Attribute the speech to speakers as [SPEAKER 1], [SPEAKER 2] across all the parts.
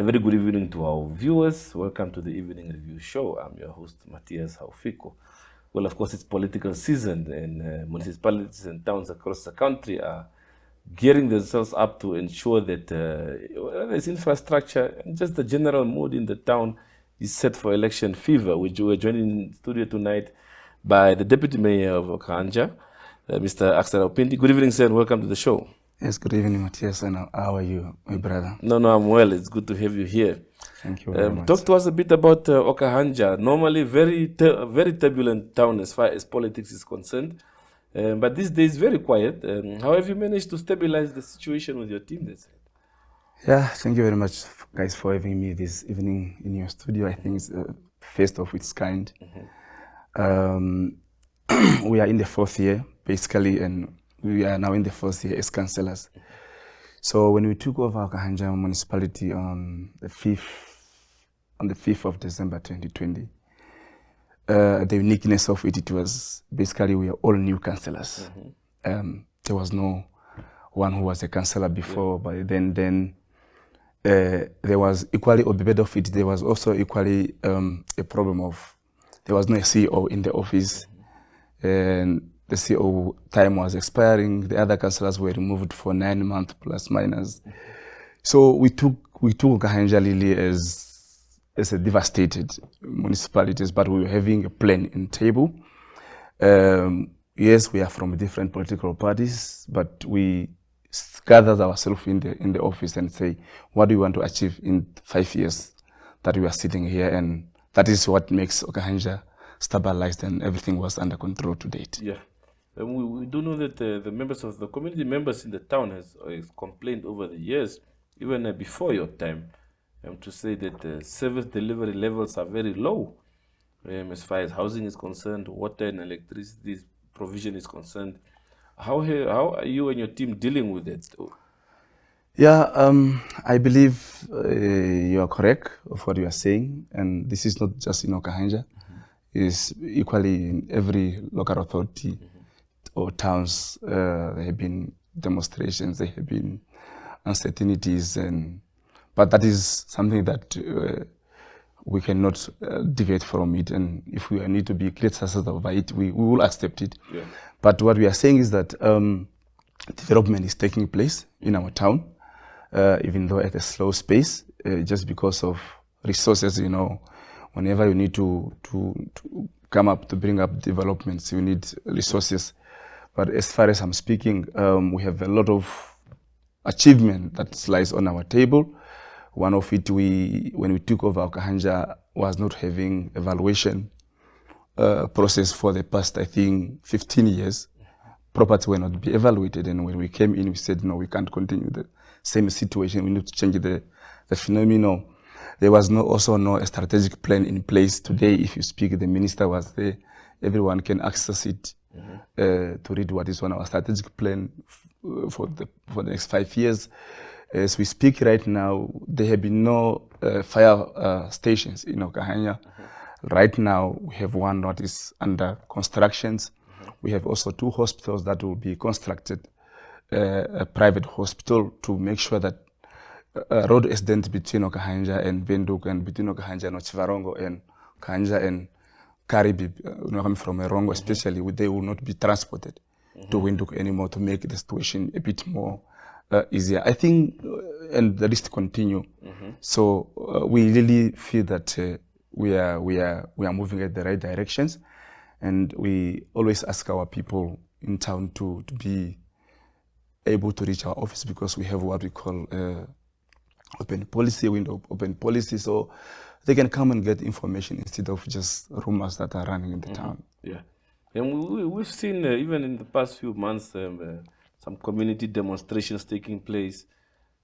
[SPEAKER 1] A very good evening to our viewers. Welcome to the Evening Review Show. I'm your host, Matthias Haufiko. Well, of course, it's political season, and municipalities and towns across the country are gearing themselves up to ensure that there's infrastructure and just the general mood in the town is set for election fever. We're joined in studio tonight by the Deputy Mayor of Okahandja, Mr. Akser Aupindi. Good evening, sir, and welcome to the show.
[SPEAKER 2] Yes, good evening, Matthias, and how are you, my brother?
[SPEAKER 1] No, I'm well. It's good to have you here.
[SPEAKER 2] Thank you very much.
[SPEAKER 1] Talk to us a bit about Okahandja. Normally, very turbulent town as far as politics is concerned, but these days very quiet. How have you managed to stabilize the situation with your team?
[SPEAKER 2] Yeah, thank you very much, guys, for having me this evening in your studio. I think it's the first of its kind. We are in the fourth year, basically, and we are now in the fourth year as councillors. So when we took over Okahandja municipality on the 5th of December 2020, the uniqueness of it was basically we are all new councillors. There was no one who was a councillor before, but then there was equally, on the bed of it, there was also equally a problem of there was no CEO in the office, and the CEO time was expiring. The other councillors were removed for 9 months plus minus. So we took Okahandja really as a devastated municipalities, but we were having a plan in table. Yes, we are from different political parties, but we gathered ourselves in the office and say, what do we want to achieve in 5 years that we are sitting here? And that is what makes Okahandja stabilized, and everything was under control to date.
[SPEAKER 1] Yeah. We do know that the members of the community members in the town has complained over the years, even before your time, to say that service delivery levels are very low as far as housing is concerned, water and electricity provision is concerned. How are you and your team dealing with it?
[SPEAKER 2] Yeah, I believe you are correct of what you are saying, and this is not just in Okahandja, it's equally in every local authority or towns. There have been demonstrations, there have been uncertainties, but that is something that we cannot deviate from it, and if we need to be criticized over it, we will accept it. Yeah. But what we are saying is that development is taking place in our town, even though at a slow pace, just because of resources. You know, whenever you need to come up to bring up developments, you need resources. But as far as I'm speaking, we have a lot of achievement that lies on our table. One of it, when we took over Okahandja, was not having evaluation process for the past, I think, 15 years. Property were not be evaluated, and when we came in, we said, no, we can't continue the same situation. We need to change the phenomenon. There was also no strategic plan in place. Today, if you speak, the minister was there. Everyone can access it. To read what is on our strategic plan for the next 5 years. As we speak right now, there have been no fire stations in Okahandja. Right now, we have one that is under constructions. We have also 2 hospitals that will be constructed, a private hospital, to make sure that road accident between Okahandja and Windhoek, and between Okahandja and Chivarongo, and Okahandja and Karibi, coming from Erongo especially, they will not be transported to Windhoek anymore, to make the situation a bit more easier. I think, and the list continue. So we really feel that we are moving at the right directions, and we always ask our people in town to be able to reach our office, because we have what we call open policy, window open policy, so they can come and get information instead of just rumors that are running in the town.
[SPEAKER 1] Yeah, and we've seen even in the past few months some community demonstrations taking place.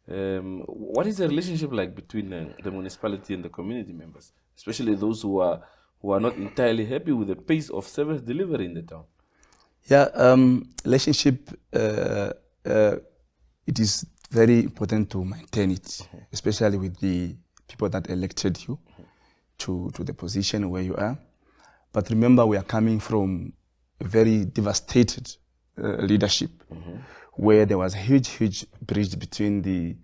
[SPEAKER 1] What is the relationship like between the municipality and the community members, especially those who are not entirely happy with the pace of service delivery in the town?
[SPEAKER 2] Yeah, relationship, it is very important to maintain it, especially with the people that elected you to the position where you are. But remember, we are coming from a very devastated leadership, where there was a huge bridge between the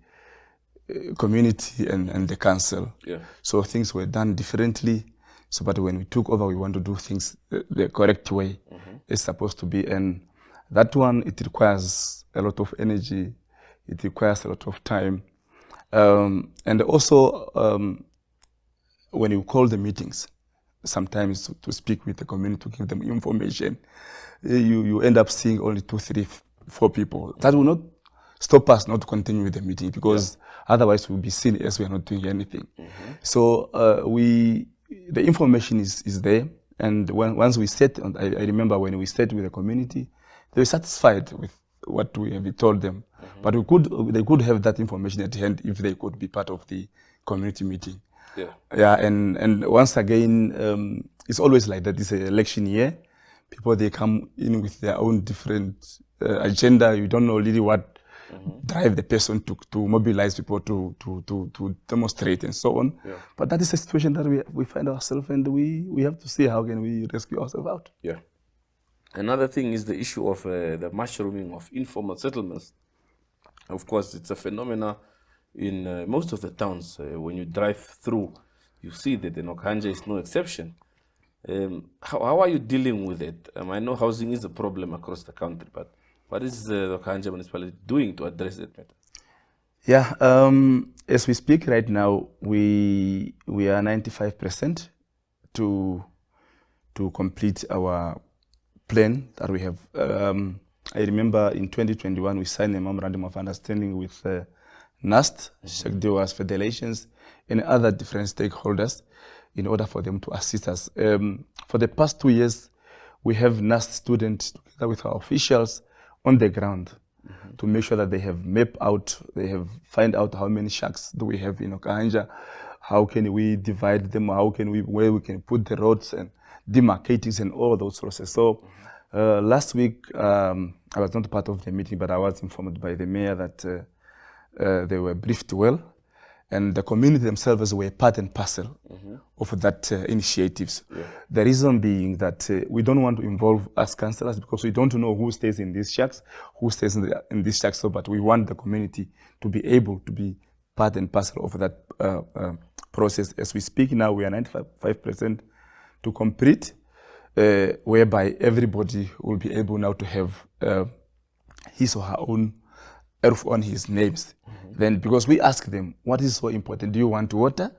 [SPEAKER 2] community and the council.
[SPEAKER 1] Yeah.
[SPEAKER 2] So things were done differently. So, but when we took over, we want to do things the correct way it's supposed to be. And that one, it requires a lot of energy. It requires a lot of time. And also, when you call the meetings, sometimes to speak with the community, to give them information, you end up seeing only 2, 3, 4 people. That will not stop us not to continue with the meeting, because otherwise we'll be seen as we are not doing anything. So the information is there, and once we set, I remember when we sat with the community, they were satisfied with what we have told them. But they could have that information at hand if they could be part of the community meeting. Yeah, and once again, it's always like that. It's an election year. People, they come in with their own different agenda. You don't know really what drive the person to mobilize people to demonstrate and so on. But that is a situation that we find ourselves, and we have to see how can we rescue ourselves out.
[SPEAKER 1] Yeah. Another thing is the issue of the mushrooming of informal settlements. Of course, it's a phenomenon in most of the towns. When you drive through, you see that in Okahandja is no exception. How are you dealing with it? I know housing is a problem across the country, but what is the Okahandja municipality doing to address that matter?
[SPEAKER 2] Yeah, as we speak right now, we are 95% to complete our plan that we have. I remember in 2021 we signed a memorandum of understanding with NAST, Sheikh Dewas Federations, and other different stakeholders in order for them to assist us. For the past 2 years, we have NAST students together with our officials on the ground to make sure that they have mapped out, they have find out how many shacks do we have in Okahandja, how can we divide them, where we can put the roads and demarcatings and all those processes. So last week, I was not part of the meeting, but I was informed by the mayor that they were briefed well, and the community themselves were part and parcel of that initiatives. The reason being that we don't want to involve us councillors, because we don't know who stays in these shacks, who stays in these shacks. So, but we want the community to be able to be part and parcel of that process. As we speak now, we are 95% to complete, whereby everybody will be able now to have his or her own earth on his names. Then, because we ask them, what is so important? Do you want water?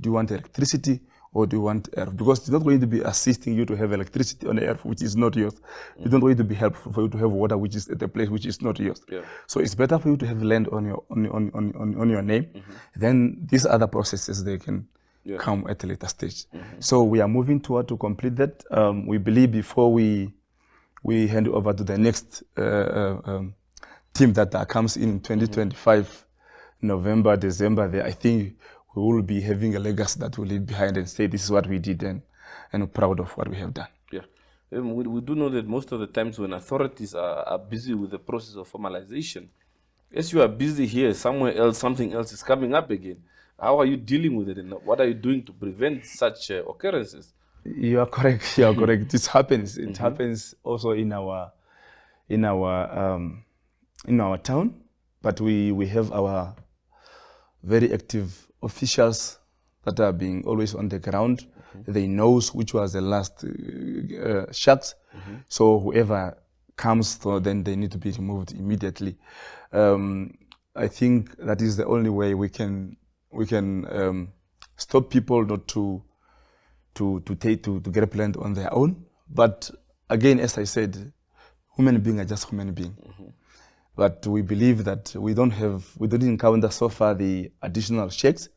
[SPEAKER 2] Do you want electricity? Or do you want earth? Because it's not going to be assisting you to have electricity on the earth which is not yours. It's not going to be helpful for you to have water which is at a place which is not yours. So it's better for you to have land on your name. Then these other processes, they can come at a later stage. So we are moving toward to complete that. We believe before we hand over to the next team that comes in 2025, November, December, I think we will be having a legacy that will leave behind and say this is what we did, and proud of what we have done.
[SPEAKER 1] We do know that most of the times when authorities are busy with the process of formalization, as you are busy here, somewhere else, something else is coming up again. How are you dealing with it, and what are you doing to prevent such occurrences?
[SPEAKER 2] You are correct. You are correct. This happens. It happens also in our town, but we have our very active officials that are being always on the ground. They know which was the last shacks. So whoever comes, then they need to be removed immediately. I think that is the only way we can stop people not to get planned on their own. But again, as I said, human beings are just human beings. But we believe that we didn't encounter so far the additional checks.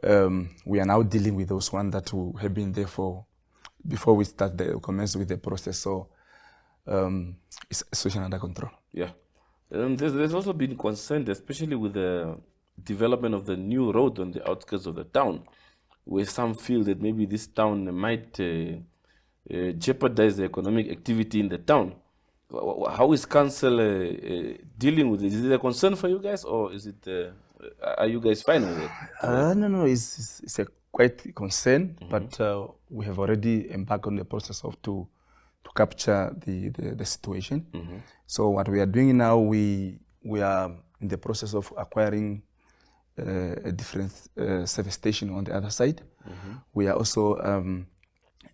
[SPEAKER 2] We are now dealing with those ones that have been there before we commence with the process. So it's a situation under control.
[SPEAKER 1] There's also been concern, especially with the development of the new road on the outskirts of the town, where some feel that maybe this town might jeopardize the economic activity in the town. How is council dealing with it? Is it a concern for you guys, or is it? Are you guys fine with it?
[SPEAKER 2] No, it's a quite concern, but we have already embarked on the process of to capture the situation. So what we are doing now, we are in the process of acquiring a different service station on the other side. We are also in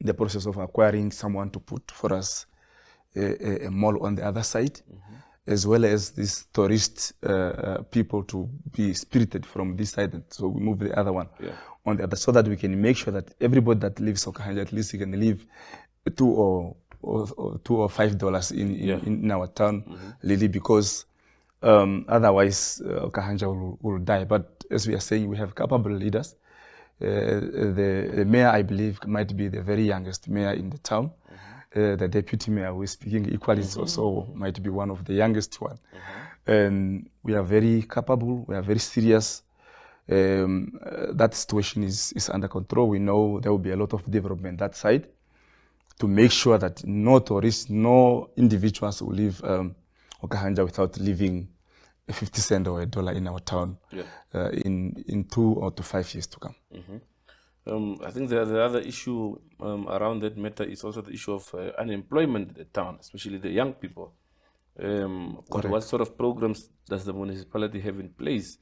[SPEAKER 2] the process of acquiring someone to put for us a mall on the other side, as well as these tourist people to be spirited from this side. So we move the other one on the other, so that we can make sure that everybody that lives in Okahandja, at least he can live $2 or $5 in our town, really, because otherwise Okahandja will die. But as we are saying, we have capable leaders. The mayor, I believe, might be the very youngest mayor in the town. The deputy mayor, who is speaking equally, also might be one of the youngest one. And we are very capable. We are very serious. That situation is under control. We know there will be a lot of development that side to make sure that no tourists, no individuals will leave Okahandja without leaving a 50 cent or $1 in our town in 2 or to 5 years to come.
[SPEAKER 1] I think the other issue around that matter is also the issue of unemployment in the town, especially the young people. What sort of programs does the municipality have in place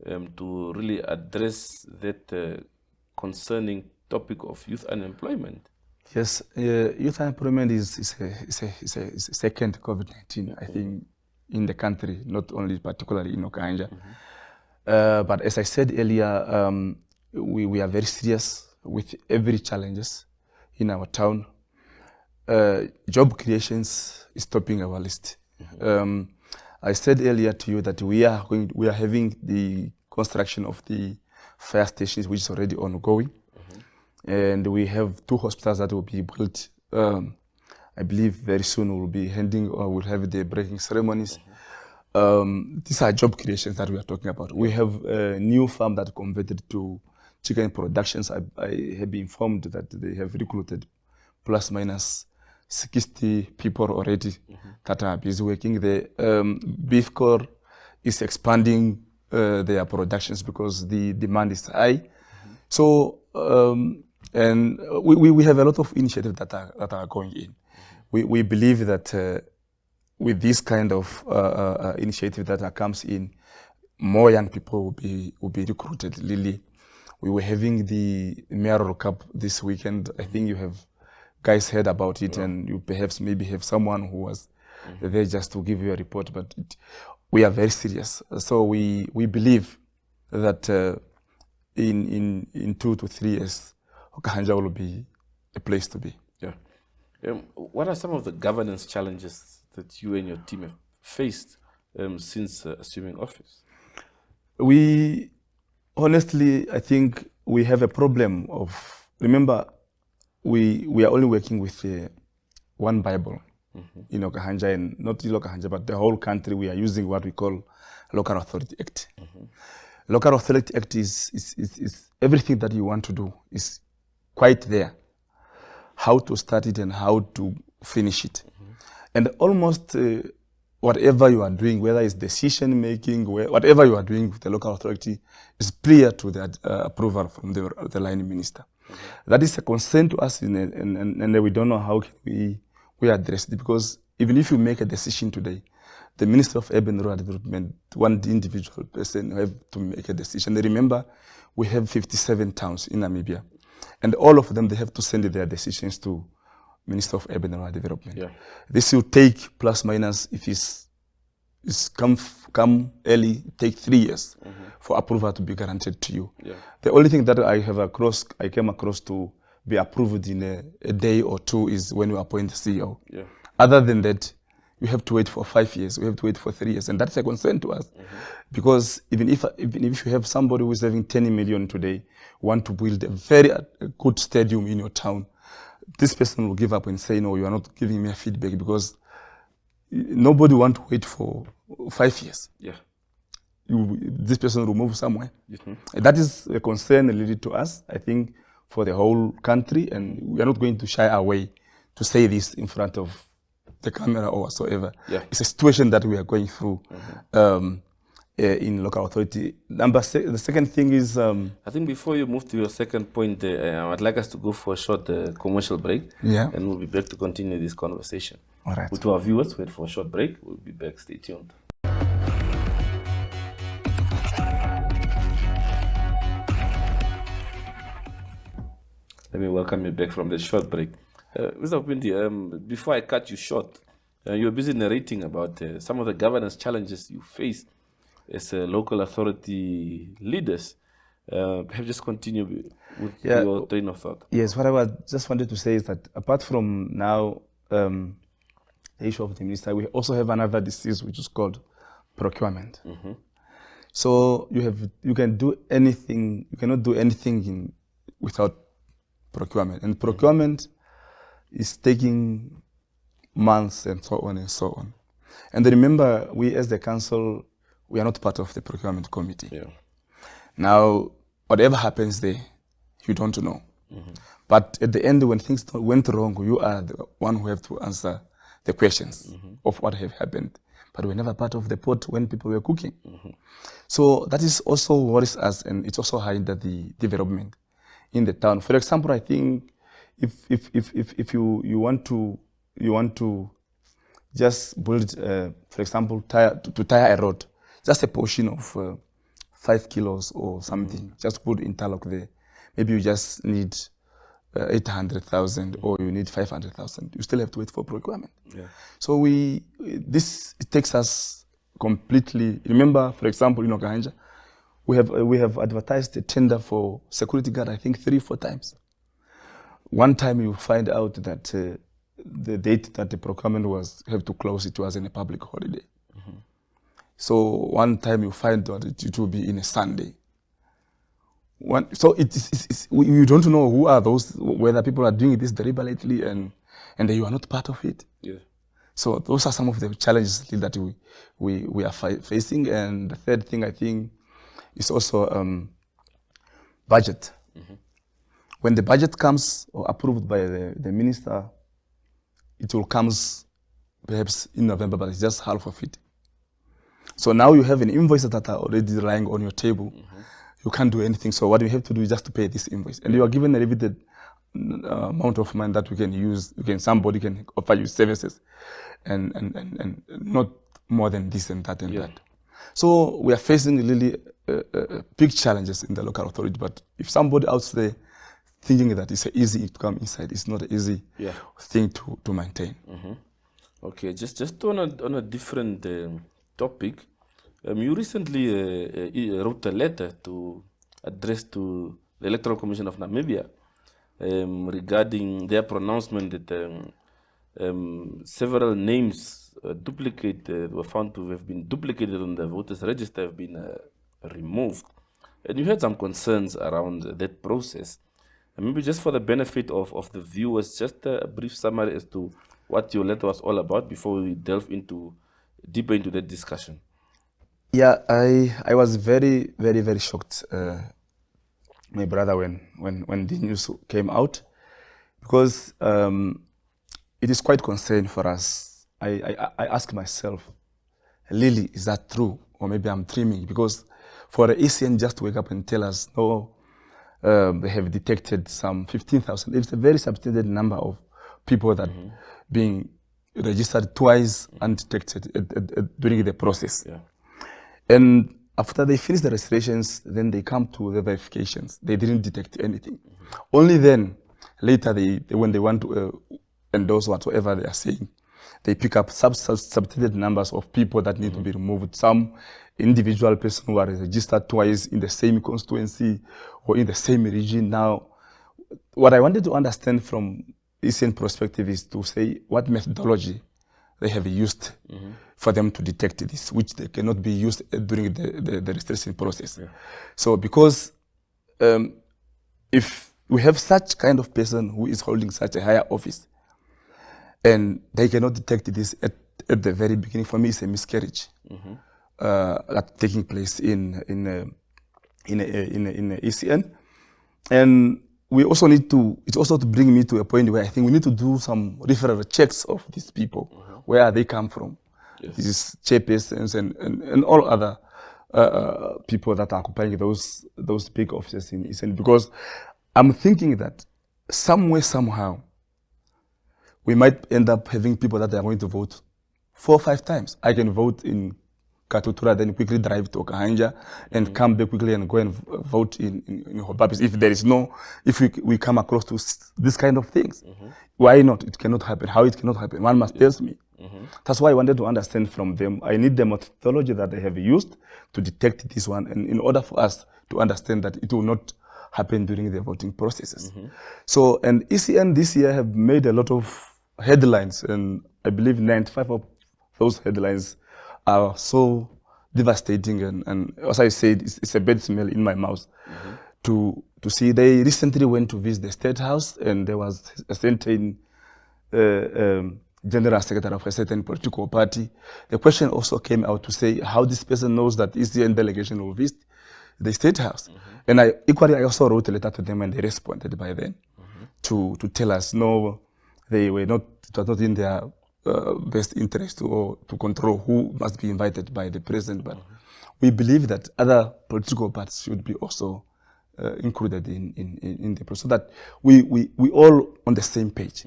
[SPEAKER 1] to really address that concerning topic of youth unemployment?
[SPEAKER 2] Yes, youth unemployment is a second COVID-19, I think, in the country, not only particularly in Okahandja. But as I said earlier, we are very serious with every challenges in our town. Job creations is topping our list. I said earlier to you that we are having the construction of the fire stations, which is already ongoing. And we have 2 hospitals that will be built. I believe very soon we'll have the breaking ceremonies. These are job creations that we are talking about. We have a new farm that converted to chicken productions. I have been informed that they have recruited plus minus 60 people already that are busy working. The beef core is expanding their productions because the demand is high. So, and we have a lot of initiatives that are going in. We believe that with this kind of initiative that comes in, more young people will be recruited. Lily, we were having the Mayoral Cup this weekend. I think you have guys heard about it, and you perhaps maybe have someone who was there just to give you a report. But we are very serious. So we believe that in 2 to 3 years, Okahandja will be a place to be.
[SPEAKER 1] What are some of the governance challenges that you and your team have faced since assuming office?
[SPEAKER 2] Honestly, I think we have a problem of, remember, we are only working with one Bible in Okahandja, and not in Okahandja, but the whole country. We are using what we call Local Authority Act. Local Authority Act is everything that you want to do is quite there. How to start it and how to finish it. And almost whatever you are doing, whether it's decision making, whatever you are doing with the local authority, is prior to the approval from the line minister. That is a concern to us, and we don't know how we address it, because even if you make a decision today, the Minister of Urban Rural Development, one individual person, have to make a decision. Remember, we have 57 towns in Namibia, and all of them, they have to send their decisions to Minister of Urban Rural Development. This will take plus minus, if it's come early, take 3 years for approval to be granted to you. The only thing that I came across to be approved in a day or 2 is when you appoint the CEO. Other than that, you have to wait for 5 years, we have to wait for 3 years, and that's a concern to us. Because even if you have somebody who is having 10 million today, want to build a very good stadium in your town, this person will give up and say, no, you are not giving me a feedback, because nobody want to wait for 5 years. This person will move somewhere. That is a concern related to us, I think, for the whole country, and we are not going to shy away to say this in front of the camera or whatsoever. It's a situation that we are going through in local authority. The second thing is... I
[SPEAKER 1] think before you move to your second point, I'd like us to go for a short commercial break. And we'll be back to continue this conversation.
[SPEAKER 2] All right.
[SPEAKER 1] To our viewers, wait for a short break. We'll be back. Stay tuned. Let me welcome you back from the short break. Mr. Aupindi, before I cut you short, you were busy narrating about some of the governance challenges you face as local authority leaders. Perhaps just continue with your train of thought.
[SPEAKER 2] Yes, what I just wanted to say is that apart from now the issue of the minister, we also have another disease which is called procurement. So you can do anything, you cannot do anything without procurement. And procurement is taking months and so on and so on. And remember, we as the council, we are not part of the procurement committee.
[SPEAKER 1] Yeah.
[SPEAKER 2] Now, whatever happens there, you don't know. But at the end, when things went wrong, you are the one who have to answer the questions of what have happened. But we're never part of the pot when people were cooking. So that is also worries us, and it's also hindered the development in the town. For example, I think if you want to just build, for example, to tire a road, just a portion of 5 kilos or something, just put interlock there. Maybe you just need 800,000 or you need 500,000. You still have to wait for procurement.
[SPEAKER 1] Yeah.
[SPEAKER 2] So this takes us completely. Remember, for example, in Okahandja, we have advertised a tender for security guard, I think 3-4 times. One time you find out that the date that the procurement have to close, it was in a public holiday. So one time you find out that it will be in a Sunday. So you don't know who are those, whether people are doing this deliberately and you are not part of it.
[SPEAKER 1] Yeah.
[SPEAKER 2] So those are some of the challenges that we are facing. And the third thing, I think, is also budget. When the budget comes or approved by the minister, it will come perhaps in November, but it's just half of it. So now you have an invoice that are already lying on your table. You can't do anything. So what you have to do is just to pay this invoice. And you are given a limited amount of money that we can use. Somebody can offer you services and not more than this and that and that. So we are facing really big challenges in the local authority. But if somebody out there thinking that it's easy to come inside, it's not an easy thing to maintain.
[SPEAKER 1] Okay, just on a different topic, you recently wrote a letter to address to the Electoral Commission of Namibia regarding their pronouncement that several names were found to have been duplicated on the voters register, have been removed. And you had some concerns around that process. And maybe just for the benefit of the viewers, just a brief summary as to what your letter was all about before we delve deeper into that discussion.
[SPEAKER 2] Yeah, I was very, very, very shocked, my brother, when the news came out, because it is quite concerning for us. I ask myself, Lily, is that true? Or maybe I'm dreaming, because for the ECN just to wake up and tell us, no, they have detected some 15,000. It's a very substantial number of people that being registered twice undetected during the process.
[SPEAKER 1] Yeah.
[SPEAKER 2] And after they finish the registrations, then they come to the verifications. They didn't detect anything. Only then, later, when they want to endorse whatever they are saying, they pick up substantial numbers of people that need to be removed. Some individual person who are registered twice in the same constituency or in the same region. Now, what I wanted to understand from ECN perspective is to say what methodology they have used for them to detect this, which they cannot be used during the registration process. Yeah. So because if we have such kind of person who is holding such a higher office and they cannot detect this at the very beginning, for me it's a miscarriage that's taking place in ECN. And we also need to, it's also to bring me to a point where I think we need to do some referral checks of these people, where they come from. Yes. These chairpersons and all other people that are occupying those big offices in ECN. Because I'm thinking that somewhere, somehow, we might end up having people that are going to vote 4 or 5 times. I can vote in Katutura, then quickly drive to Okahandja and come back quickly and go and vote in Hobabis. If we come across to this kind of things, why not? It cannot happen. How it cannot happen? One must tell me. That's why I wanted to understand from them. I need the methodology that they have used to detect this one, and in order for us to understand that it will not happen during the voting processes. So, and ECN this year have made a lot of headlines, and I believe 95 of those headlines are so devastating, and as I said, it's a bad smell in my mouth to see. They recently went to visit the State House, and there was a certain general secretary of a certain political party. The question also came out to say how this person knows that ECN delegation will visit the State House. And I also wrote a letter to them, and they responded by then to tell us no, they were not, it was not in their best interest to control who must be invited by the president, but we believe that other political parties should be also included in the process, so that we all on the same page.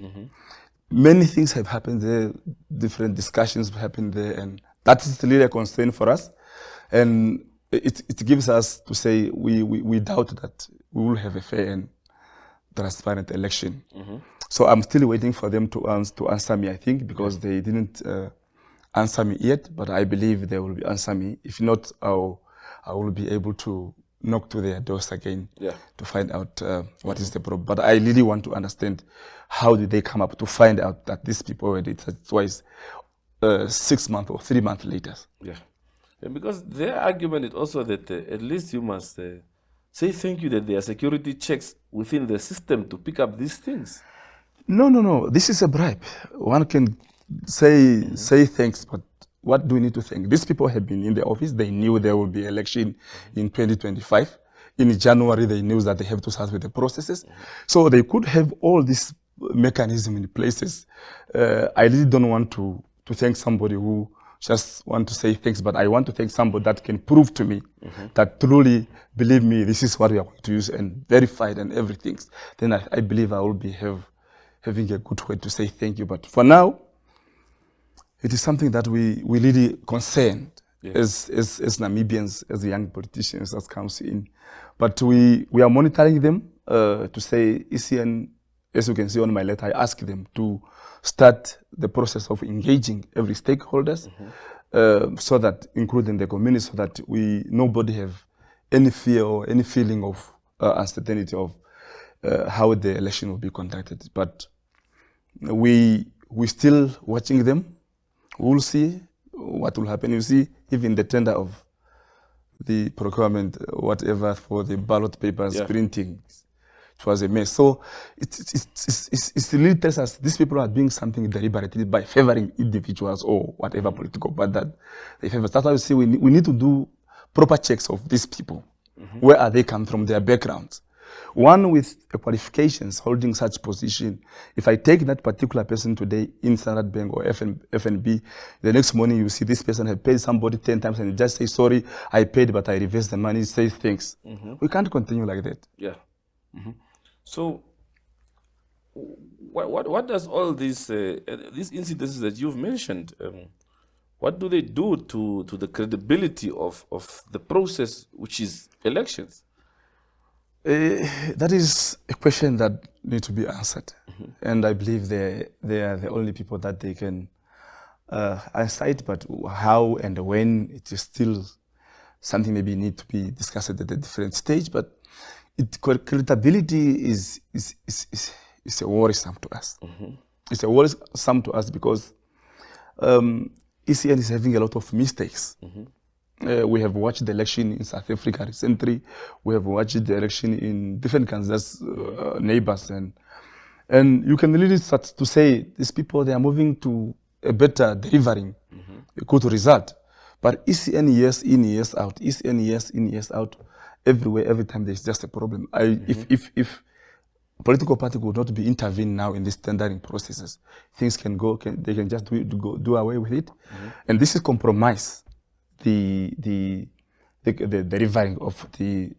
[SPEAKER 2] Many things have happened there, different discussions have happened there, and that is really a concern for us. And it gives us to say we doubt that we will have a fair and transparent election. So I'm still waiting for them to answer me, I think, because they didn't answer me yet, but I believe they will answer me. If not, I will be able to knock to their doors again to find out what is the problem. But I really want to understand how did they come up to find out that these people were did twice 6 months or 3 months later.
[SPEAKER 1] And because their argument is also that at least you must say thank you that there are security checks within the system to pick up these things.
[SPEAKER 2] No. This is a bribe. One can say thanks, but what do we need to thank? These people have been in the office. They knew there will be election in 2025. In January, they knew that they have to start with the processes. So they could have all this mechanism in places. I really don't want to thank somebody who just want to say thanks, but I want to thank somebody that can prove to me that truly, believe me, this is what we are going to use and verified and everything. Then I believe I will be having a good way to say thank you. But for now, it is something that we really concerned as Namibians, as young politicians, as comes in. But we are monitoring them to say, ECN, as you can see on my letter, I asked them to start the process of engaging every stakeholders, so that, including the community, so that nobody have any fear or any feeling of uncertainty of how the election will be conducted. But we still watching them. We'll see what will happen. You see, even the tender of the procurement, whatever, for the ballot papers, printing, it was a mess. So it really tells us these people are doing something deliberately by favoring individuals or whatever political party that they favor. That's why you see we need to do proper checks of these people. Where are they come from, their backgrounds? One with the qualifications holding such position, if I take that particular person today in Standard Bank or FNB, the next morning you see this person have paid somebody 10 times and you just say, sorry, I paid, but I reversed the money, say thanks. We can't continue like that.
[SPEAKER 1] So, what does all these incidences that you've mentioned, what do they do to the credibility of the process, which is elections?
[SPEAKER 2] That is a question that needs to be answered. And I believe they are the only people that they can answer it, but how and when, it is still something maybe need to be discussed at a different stage. But credibility is a worrisome to us. It's a worrisome to us because ECN is having a lot of mistakes. We have watched the election in South Africa recently. We have watched the election in different countries, neighbors, and you can really start to say these people, they are moving to a better delivering a good result. But ECN years in, years out, ECN years in, years out, everywhere, every time there's just a problem. If political party would not be intervened now in these tendering processes, things can go, they can just do away with it. And this is compromise the delivering of the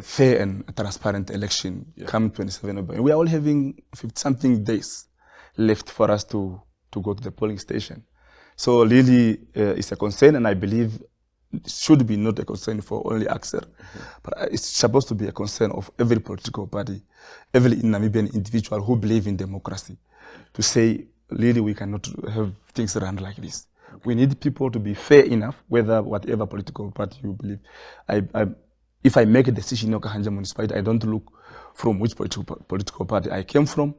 [SPEAKER 2] fair and transparent election come 27 November. We are all having 50-something days left for us to go to the polling station. So really, it's a concern, and I believe it should be not a concern for only Akser, but it's supposed to be a concern of every political party, every Namibian individual who believe in democracy, to say, really, we cannot have things run like this. We need people to be fair enough, whatever political party you believe. If I make a decision in Okahandja municipality, I don't look from which political party I came from.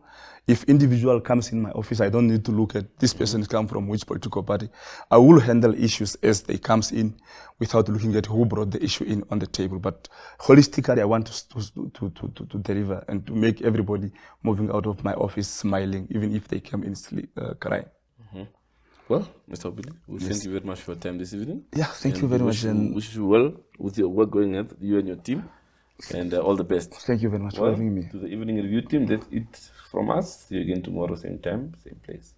[SPEAKER 2] If individual comes in my office, I don't need to look at this person come from which political party. I will handle issues as they comes in without looking at who brought the issue in on the table. But holistically, I want to deliver and to make everybody moving out of my office smiling, even if they come in crying.
[SPEAKER 1] Well, Mr. Aupindi, we thank you very much for your time this evening.
[SPEAKER 2] Yeah, thank you very much.
[SPEAKER 1] And wish you well with your work going on, you and your team, and all the best.
[SPEAKER 2] Thank you very much for having me.
[SPEAKER 1] To the evening review team, that's it from us. See you again tomorrow, same time, same place.